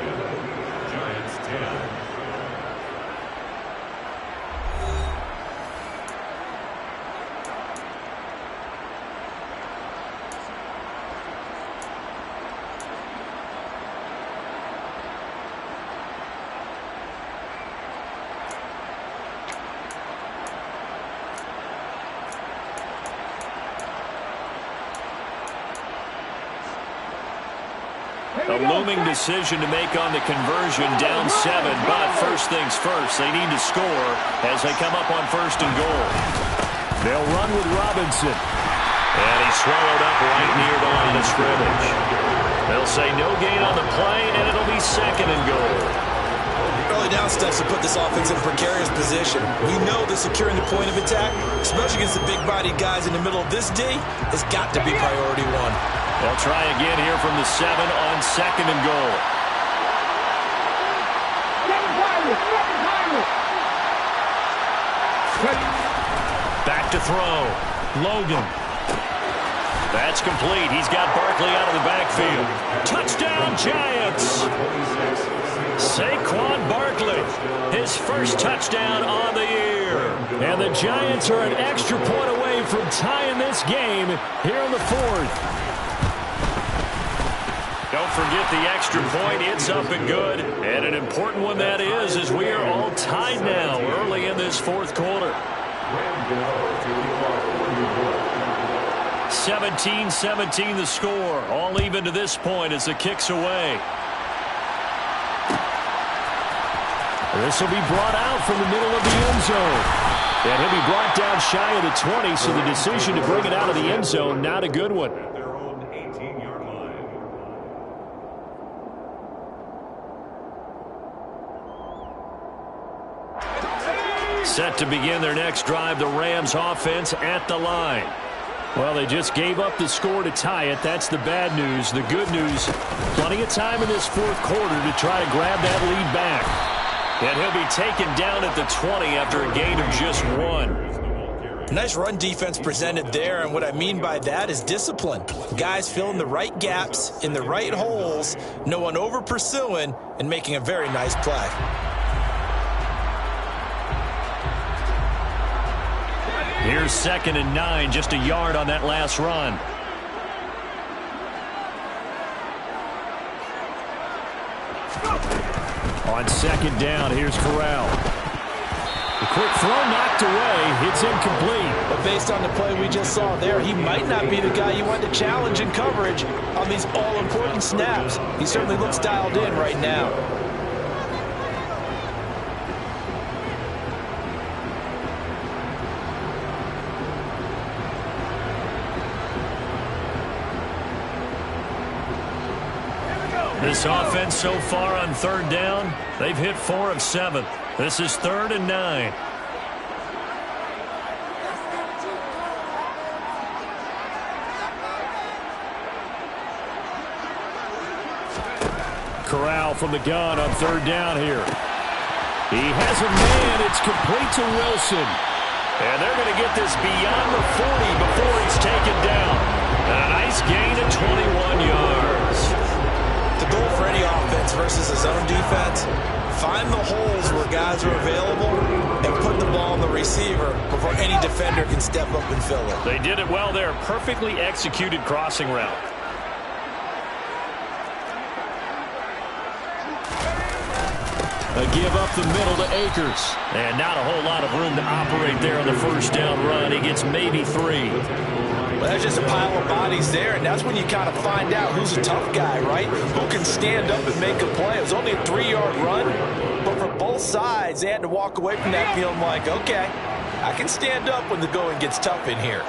A looming decision to make on the conversion, down 7, but first things first, they need to score as they come up on 1st and goal. They'll run with Robinson. And he's swallowed up right near the line of scrimmage. They'll say no gain on the play, and it'll be 2nd and goal. Early down steps to put this offense in a precarious position. We know that securing the point of attack, especially against the big-bodied guys in the middle of this D, has got to be priority 1. They'll try again here from the 7 on 2nd and goal. to throw. Logan. That's complete. He's got Barkley out of the backfield. Touchdown, Giants. Saquon Barkley, his first touchdown on the year. And the Giants are an extra point away from tying this game here in the fourth. Don't forget the extra point. It's up and good. And an important one that is, as we are all tied now early in this fourth quarter. 17-17 the score. All even to this point as the kick's away. This will be brought out from the middle of the end zone. And he'll be brought down shy of the 20, so the decision to bring it out of the end zone, not a good one. At their own 18-yard line. Set to begin their next drive, the Rams offense at the line. Well, they just gave up the score to tie it. That's the bad news. The good news, plenty of time in this fourth quarter to try to grab that lead back. And he'll be taken down at the 20 after a gain of just 1. Nice run defense presented there, and what I mean by that is discipline. Guys filling the right gaps in the right holes, no one over pursuing, and making a very nice play. Here's 2nd and 9, just a yard on that last run. On 2nd down, here's Corral. The quick throw knocked away. It's incomplete. But based on the play we just saw there, he might not be the guy you want to challenge in coverage on these all-important snaps. He certainly looks dialed in right now. This offense so far on 3rd down, they've hit 4 of 7. This is 3rd and 9. Corral from the gun on 3rd down here. He has a man. It's complete to Wilson. And they're going to get this beyond the 40 before he's taken down. A nice gain of 21 yards. The goal for any offense versus a zone defense, find the holes where guys are available and put the ball on the receiver before any defender can step up and fill it. They did it well there. Perfectly executed crossing route. A give up the middle to Akers. And not a whole lot of room to operate there on the 1st down run. He gets maybe 3. Well, that's just a pile of bodies there, and that's when you kind of find out who's a tough guy, right? Who can stand up and make a play. It was only a 3-yard run, but for both sides, they had to walk away from that feeling like, okay, I can stand up when the going gets tough in here.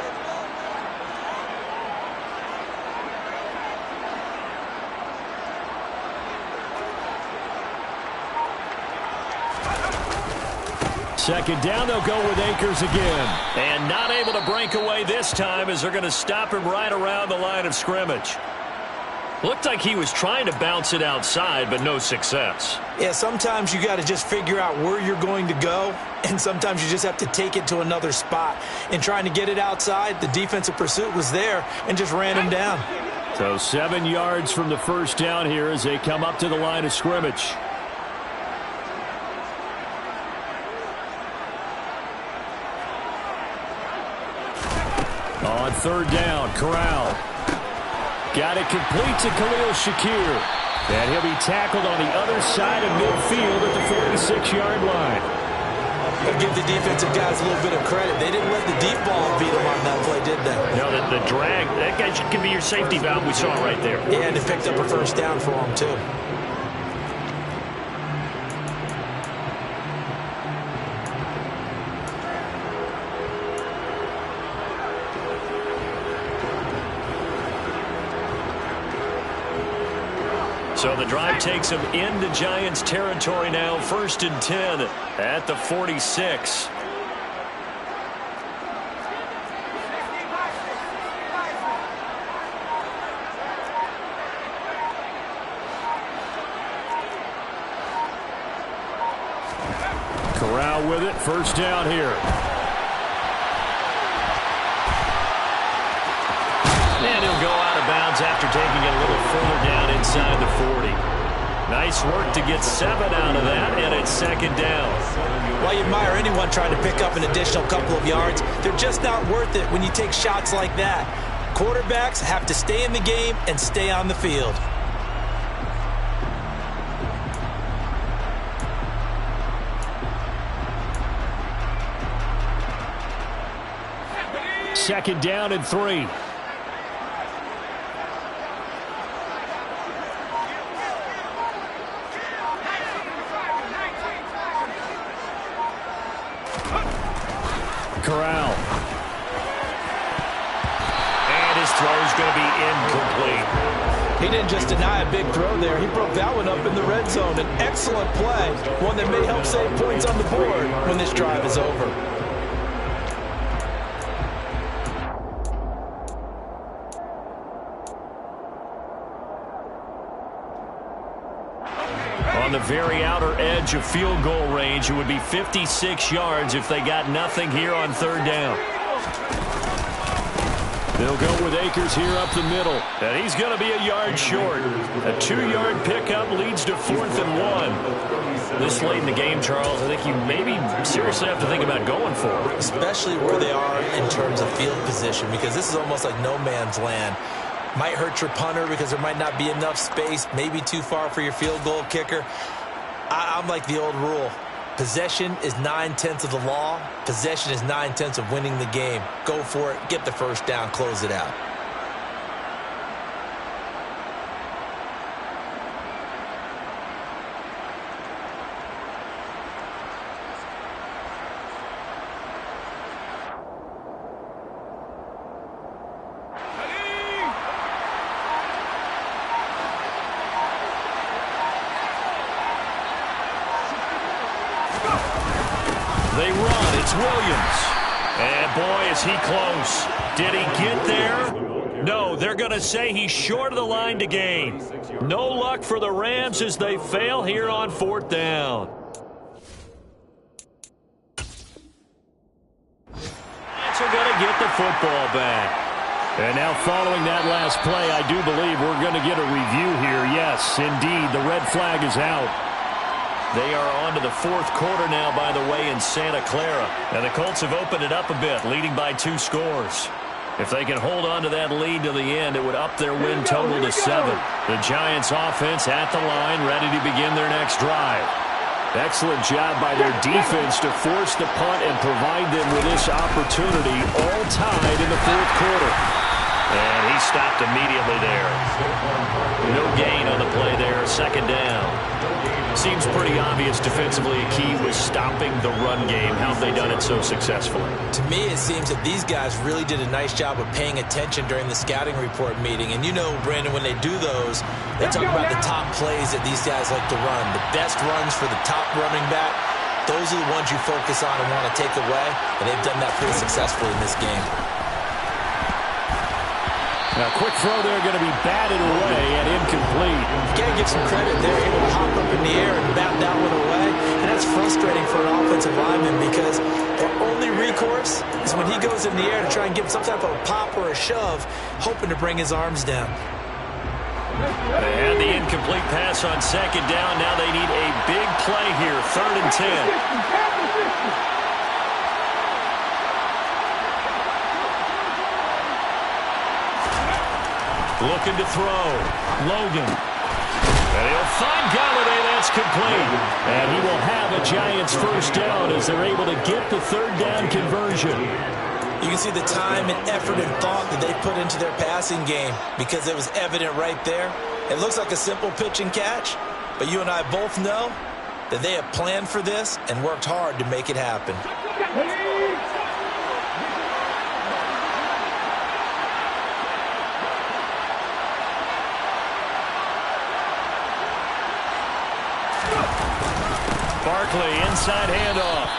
Second down, they'll go with Akers again. And not able to break away this time as they're going to stop him right around the line of scrimmage. Looked like he was trying to bounce it outside, but no success. Yeah, sometimes you got to just figure out where you're going to go, and sometimes you just have to take it to another spot. In trying to get it outside, the defensive pursuit was there and just ran him down. So 7 yards from the 1st down here as they come up to the line of scrimmage. On 3rd down, Corral. Got it complete to Khalil Shakir. And he'll be tackled on the other side of midfield at the 46-yard line. I'll give the defensive guys a little bit of credit. They didn't let the deep ball beat them on that play, did they? No, the drag, that guy could be your safety valve. We saw it right there. Yeah, and it picked up a 1st down for them, too. So the drive takes him into Giants territory now. 1st and 10 at the 46. Corral with it. 1st down here. inside the 40. Nice work to get 7 out of that, and it's second down. While you admire anyone trying to pick up an additional couple of yards, they're just not worth it when you take shots like that. Quarterbacks have to stay in the game and stay on the field. Second down and 3. Corral. And his throw's going to be incomplete. He didn't just deny a big throw there. He broke that one up in the red zone. An excellent play, one that may help save points on the board when this drive is over. On the very outer edge of field goal range, it would be 56 yards if they got nothing here on third down. They'll go with Akers here up the middle, and he's going to be a yard short. A 2-yard pickup leads to 4th and 1. This late in the game, Charles, I think you maybe seriously have to think about going for it. Especially where they are in terms of field position, because this is almost like no man's land. Might hurt your punter because there might not be enough space, maybe too far for your field goal kicker. I'm like the old rule. Possession is 9/10 of the law. Possession is 9/10 of winning the game. Go for it. Get the first down. Close it out. They run. It's Williams. And boy, is he close. Did he get there? No, they're going to say he's short of the line to gain. No luck for the Rams as they fail here on 4th down. Giants are going to get the football back. And now following that last play, I do believe we're going to get a review here. Yes, indeed, the red flag is out. They are on to the 4th quarter now, by the way, in Santa Clara. And the Colts have opened it up a bit, leading by 2 scores. If they can hold on to that lead to the end, it would up their win total to 7. The Giants offense at the line, ready to begin their next drive. Excellent job by their defense to force the punt and provide them with this opportunity, all tied in the 4th quarter. And he stopped immediately there. No gain on the play there, second down. Seems pretty obvious defensively a key was stopping the run game. How have they done it so successfully? To me, it seems that these guys really did a nice job of paying attention during the scouting report meeting. And you know, Brandon, when they do those, they talk about the top plays that these guys like to run. The best runs for the top running back, those are the ones you focus on and want to take away. And they've done that pretty successfully in this game. Now, quick throw there, going to be batted away and incomplete. You got to give some credit. They're able to hop up in the air and bat that one away. And that's frustrating for an offensive lineman because their only recourse is when he goes in the air to try and give some type of a pop or a shove, hoping to bring his arms down. They had the incomplete pass on second down. Now they need a big play here, 3rd and 10. Looking to throw. Logan. And he'll find Galladay. That's complete. And he will have a Giants first down as they're able to get the 3rd down conversion. You can see the time and effort and thought that they put into their passing game because it was evident right there. It looks like a simple pitch and catch, but you and I both know that they have planned for this and worked hard to make it happen. Barkley, inside handoff.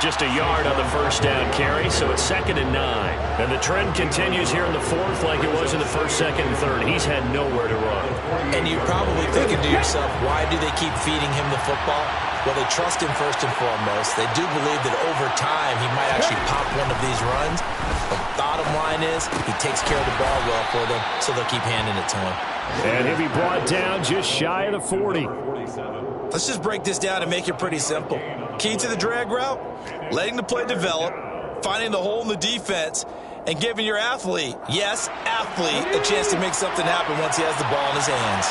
Just a yard on the first down carry, so it's 2nd and 9. And the trend continues here in the 4th like it was in the 1st, 2nd, and 3rd. He's had nowhere to run. And you're probably thinking to yourself, why do they keep feeding him the football? Well, they trust him first and foremost. They do believe that over time he might actually pop one of these runs. The bottom line is he takes care of the ball well for them, so they'll keep handing it to him. And he'll be brought down just shy of the 40. Let's just break this down and make it pretty simple. Key to the drag route, letting the play develop, finding the hole in the defense, and giving your athlete, yes, athlete, a chance to make something happen once he has the ball in his hands.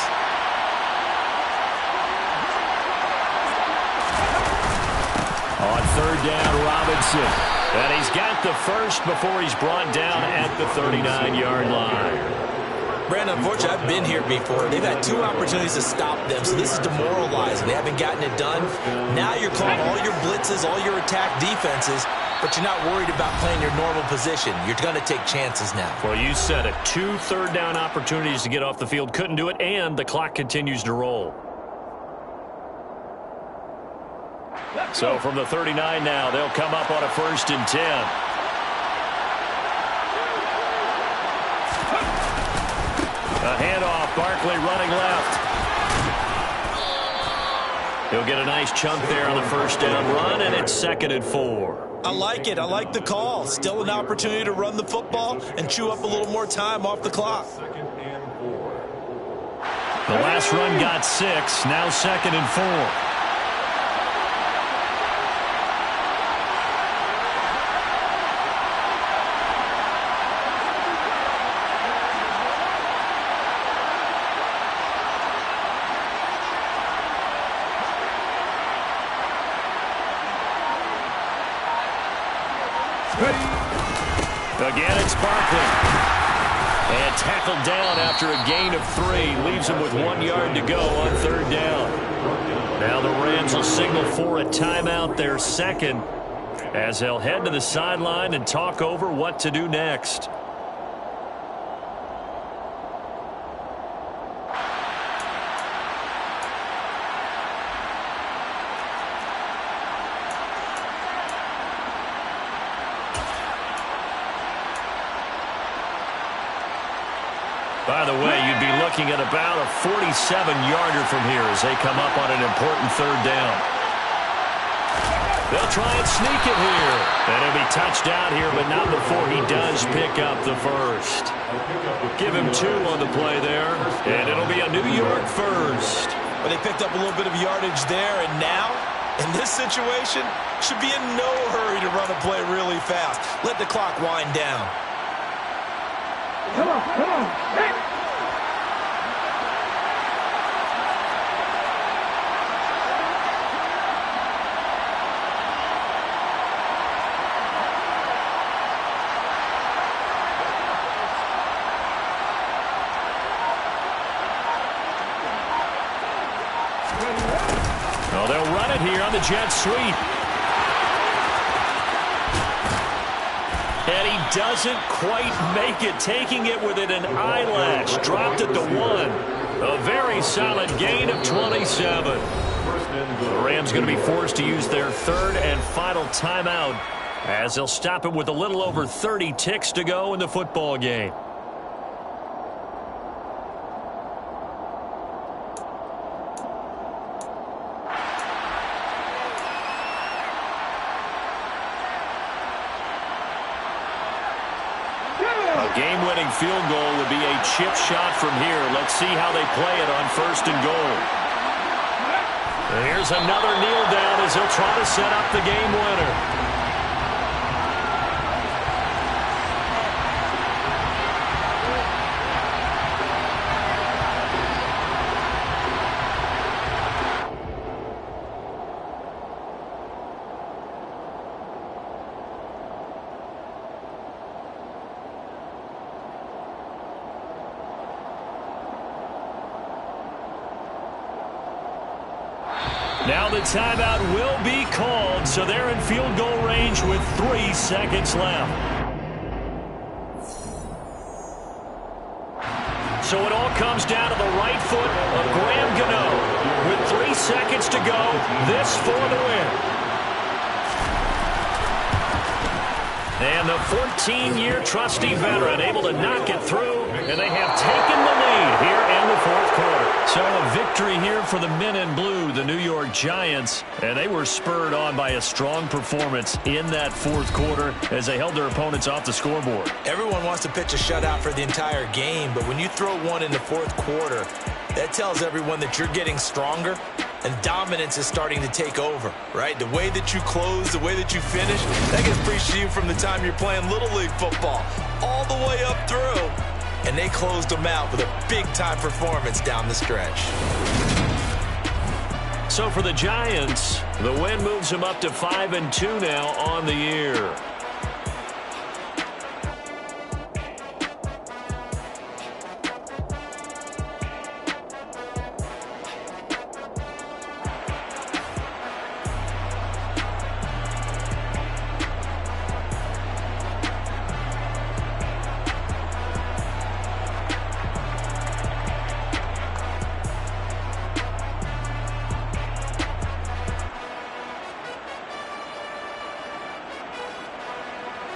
On third down, Robinson. And he's got the first before he's brought down at the 39-yard line. Brandon, unfortunately, I've been here before. They've had 2 opportunities to stop them, so this is demoralizing. They haven't gotten it done. Now you're calling all your blitzes, all your attack defenses, but you're not worried about playing your normal position. You're going to take chances now. Well, you said it. 2 third-down opportunities to get off the field. Couldn't do it, and the clock continues to roll. So from the 39 now, they'll come up on a 1st and 10. A handoff, Barkley running left. He'll get a nice chunk there on the 1st down run, and it's 2nd and 4. I like it. I like the call. Still an opportunity to run the football and chew up a little more time off the clock. The last run got 6, now 2nd and 4. Again, it's Barkley. And tackled down after a gain of 3. Leaves him with 1 yard to go on 3rd down. Now the Rams will signal for a timeout, their 2nd, as they'll head to the sideline and talk over what to do next. By the way, you'd be looking at about a 47-yarder from here as they come up on an important 3rd down. They'll try and sneak it here. And he'll be touched out here, but not before he does pick up the 1st. Give him 2 on the play there, and it'll be a New York 1st. But they picked up a little bit of yardage there, and now, in this situation, should be in no hurry to run a play really fast. Let the clock wind down. Come on, come on. Hey. Well, they'll run it here on the jet sweep. And he doesn't quite make it, taking it within an eyelash. Dropped at the 1. A very solid gain of 27. The Rams going to be forced to use their 3rd and final timeout as they'll stop it with a little over 30 ticks to go in the football game. Game-winning field goal would be a chip shot from here. Let's see how they play it on 1st and goal. And here's another kneel down as he'll try to set up the game winner. Now the timeout will be called, so they're in field goal range with 3 seconds left. So it all comes down to the right foot of Graham Gano. With 3 seconds to go, this for the win. And the 14-year trusty veteran able to knock it through, and they have taken the lead here in the 4th quarter. So a victory victory here for the men in blue, the New York Giants, and they were spurred on by a strong performance in that fourth quarter as they held their opponents off the scoreboard. Everyone wants to pitch a shutout for the entire game, but when you throw one in the fourth quarter, that tells everyone that you're getting stronger and dominance is starting to take over, right? The way that you close, the way that you finish, that gets preached to you from the time you're playing Little League football all the way up through. And they closed them out with a big-time performance down the stretch. So for the Giants, the win moves them up to 5-2 now on the year.